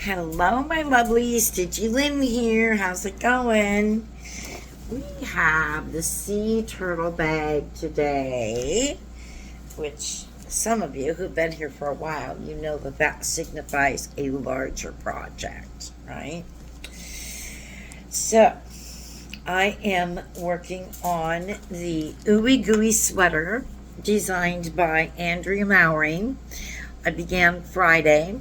Hello, my lovely Stitchy Lynn here. How's it going? We have the sea turtle bag today, which some of you who've been here for a while, you know that signifies a larger project, right? So, I am working on the Ooey Gooey Sweater designed by Andrea Mowry. I began Friday.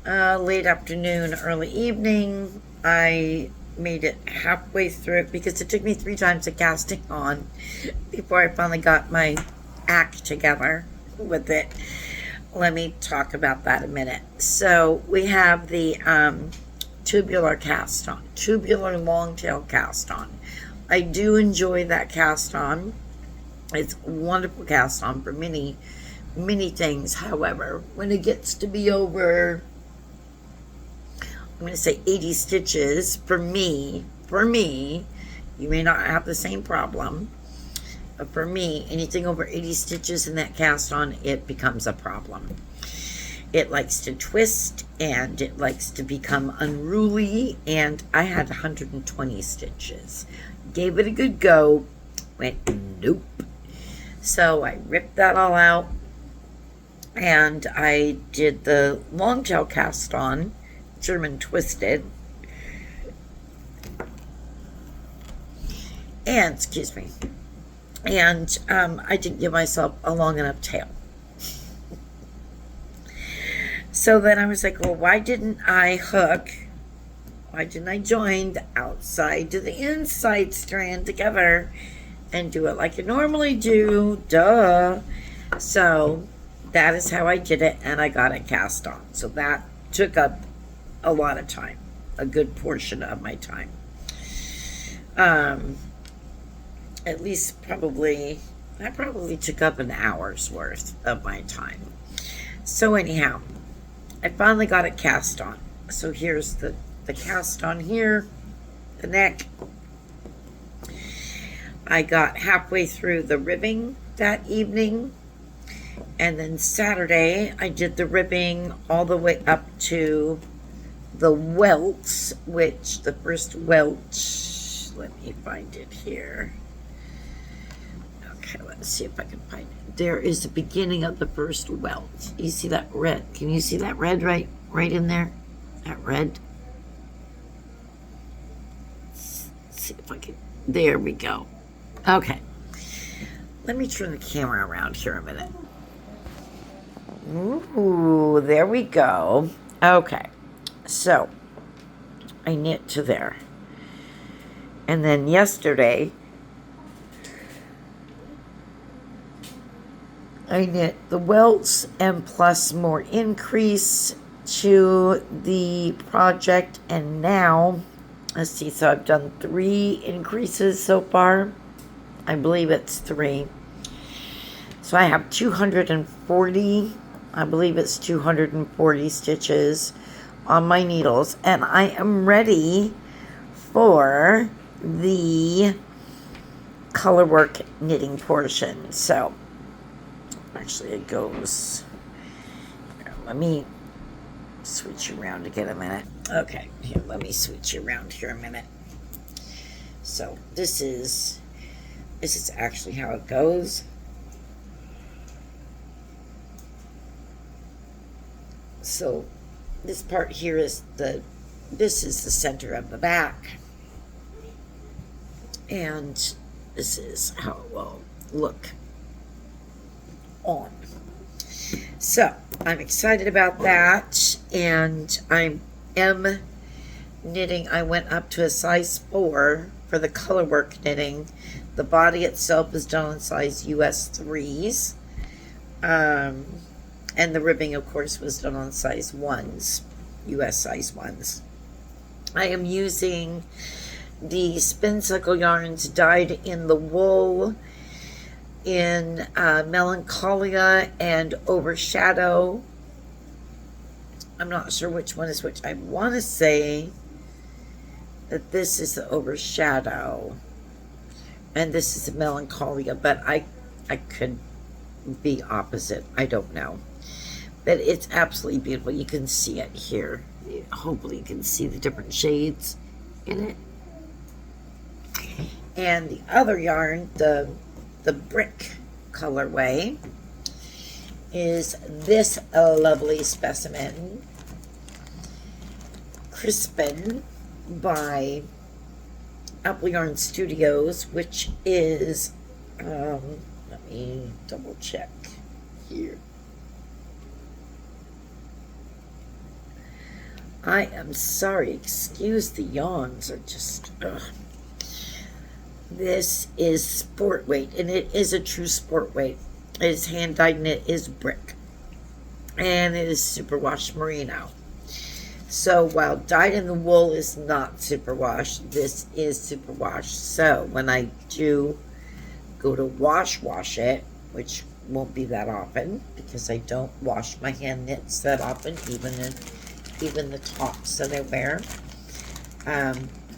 Late afternoon, early evening. I made it halfway through because it took me 3 times of casting on before I finally got my act together with it. Let me talk about that a minute. So we have the tubular cast on, tubular long tail cast on. I do enjoy that cast on. It's a wonderful cast on for many things. However, when it gets to be over, I'm going to say 80 stitches, for me, you may not have the same problem, but for me, anything over 80 stitches in that cast on, it becomes a problem. It likes to twist, and it likes to become unruly, and I had 120 stitches. Gave it a good go, went nope. So I ripped that all out, and I did the long tail cast on, German twisted, and excuse me, and I didn't give myself a long enough tail. So then I was like, well, why didn't I join the outside to the inside strand together and do it like I normally do? Duh. So that is how I did it, and I got it cast on. So that took up a lot of time, a good portion of my time. At least I probably took up an hour's worth of my time. So anyhow, I finally got it cast on. So here's the cast on here, the neck. I got halfway through the ribbing that evening, and then Saturday I did the ribbing all the way up to the welts, which the first welt, let me find it here. Okay, let's see if I can find it. There is the beginning of the first welt. You see that red? Can you see that red right in there? That red? Let's see if I can. There we go. Okay. Let me turn the camera around here a minute. Ooh, there we go. Okay. So, I knit to there. And then yesterday, I knit the welts and plus more increase to the project. And now, let's see, so I've done 3 increases so far. I believe it's 3. So I have 240, I believe it's 240 stitches on my needles, and I am ready for the color work knitting portion. So actually it goes here, let me switch around again a minute. Okay, here, let me switch around here a minute. So this is actually how it goes. So this part here is this is the center of the back, and this is how it will look on. So I'm excited about that, and I am knitting. I went up to a size 4 for the color work knitting. The body itself is done in size US 3s. And the ribbing, of course, was done on size 1s, US size 1s. I am using the Spin Cycle yarns dyed in the wool in Melancholia and Overshadow. I'm not sure which one is which. I want to say that this is the Overshadow and this is the Melancholia, but I could be opposite. I don't know. But it's absolutely beautiful. You can see it here. Hopefully you can see the different shades in it. And the other yarn, the brick colorway, is this lovely specimen, Crispin by Apple Yarn Studios, which is, let me double check here. I am sorry, excuse the yawns, are just, ugh. This is sport weight, and it is a true sport weight. It is hand dyed and it is brick. And it is superwash merino. So while dyed in the wool is not superwash, this is superwash. So when I do go to wash it, which won't be that often because I don't wash my hand knits that often, even the tops that I wear,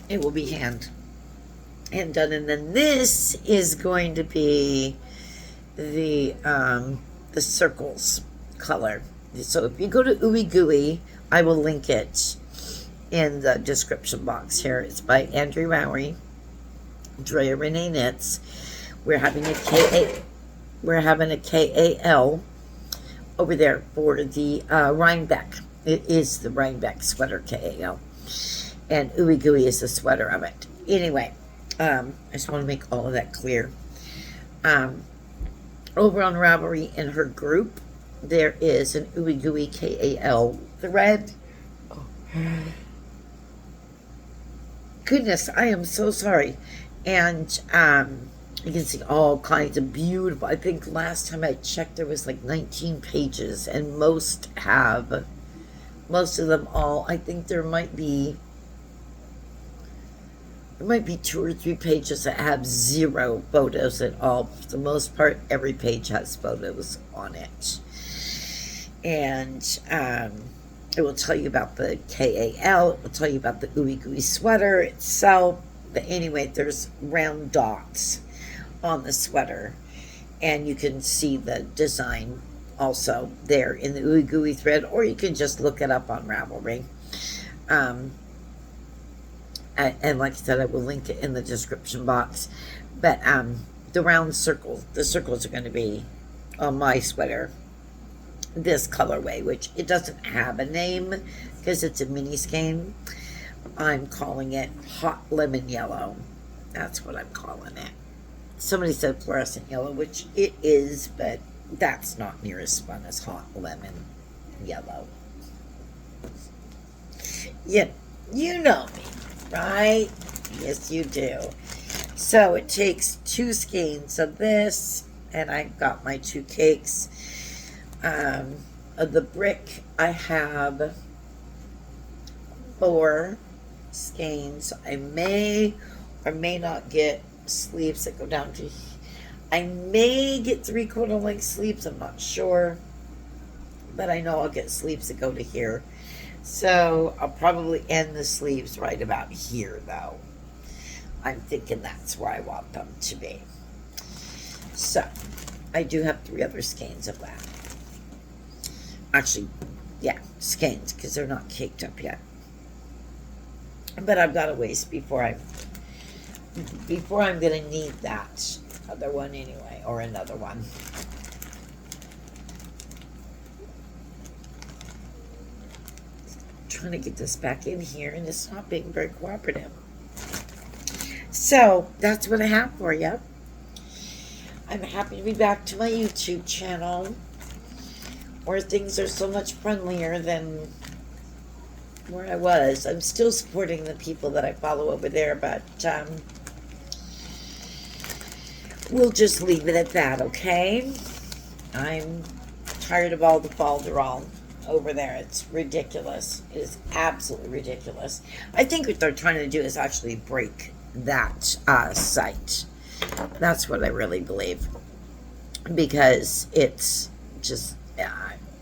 it will be hand done. And then this is going to be the circles color. So if you go to Ooey Gooey, I will link it in the description box here. It's by Andrea Mowry, Drea Renee Knits. We're having a KAL over there for the Rhinebeck. It is the Rhinebeck sweater KAL, and Ooey Gooey is the sweater of it. Anyway, I just want to make all of that clear. Over on Ravelry in her group, there is an Ooey Gooey KAL thread. Oh. Goodness, I am so sorry. And you can see all kinds of beautiful, I think last time I checked there was like 19 pages, and most of them all, I think there might be 2 or 3 pages that have 0 photos at all. For the most part, every page has photos on it. And it will tell you about the KAL, it will tell you about the Ooey Gooey sweater itself. But anyway, there's round dots on the sweater, and you can see the design also there in the Ooey Gooey thread, or you can just look it up on Ravelry. And like I said, I will link it in the description box. But the round circles, the circles are going to be on my sweater, this colorway, which it doesn't have a name because it's a mini skein. I'm calling it hot lemon yellow. That's what I'm calling it. Somebody said fluorescent yellow, which it is, but that's not near as fun as hot lemon yellow. Yeah, you know me, right? Yes, you do. So it takes 2 skeins of this, and I've got my 2 cakes. Of the brick, I have 4 skeins. I may or may not get sleeves that go down to, I may get 3/4 length sleeves, I'm not sure, but I know I'll get sleeves that go to here. So I'll probably end the sleeves right about here, though. I'm thinking that's where I want them to be. So I do have 3 other skeins of that. Actually, yeah, skeins, because they're not caked up yet. But I've got a ways before I'm going to need that other one anyway, or another one. Trying to get this back in here, and it's not being very cooperative. So that's what I have for you. I'm happy to be back to my YouTube channel, where things are so much friendlier than where I was. I'm still supporting the people that I follow over there, but we'll just leave it at that, okay? I'm tired of all the falderall over there. It's ridiculous. It is absolutely ridiculous. I think what they're trying to do is actually break that site. That's what I really believe, because it's just,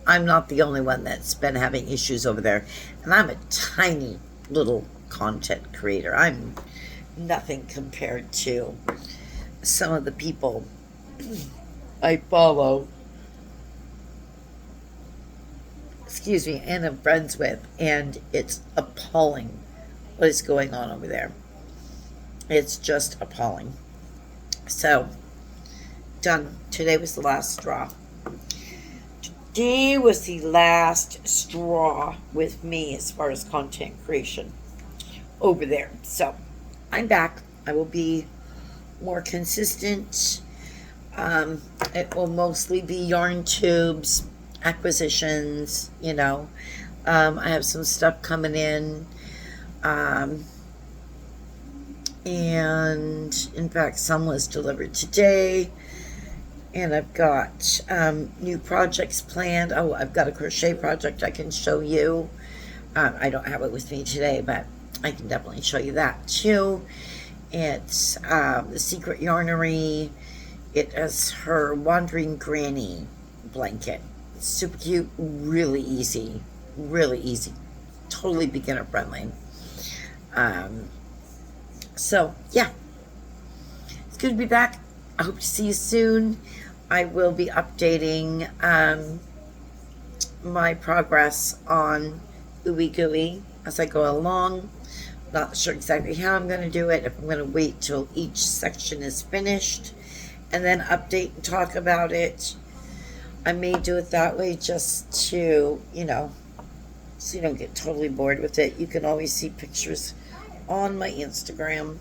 I'm not the only one that's been having issues over there, and I'm a tiny little content creator. I'm nothing compared to some of the people I follow. excuse me, and I'm friends with, and it's appalling what is going on over there. It's just appalling. So, done. Today was the last straw. Today was the last straw with me as far as content creation over there. So, I'm back. I will be more consistent. It will mostly be yarn tubes, acquisitions, I have some stuff coming in. And in fact, some was delivered today. And I've got new projects planned. Oh, I've got a crochet project I can show you. I don't have it with me today, but I can definitely show you that too. It's the Secret Yarnery. It is her Wandering Granny blanket. It's super cute, really easy, totally beginner friendly. So yeah, it's good to be back. I hope to see you soon. I will be updating my progress on Ooey Gooey as I go along. Not sure exactly how I'm going to do it, if I'm going to wait till each section is finished and then update and talk about it. I may do it that way just to, so you don't get totally bored with it. You can always see pictures on my Instagram.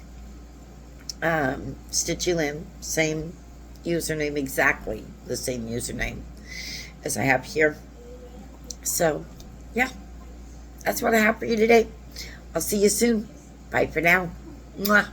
Stitchy Lynn, same username, exactly the same username as I have here. So, yeah, that's what I have for you today. I'll see you soon. Bye for now. Mwah.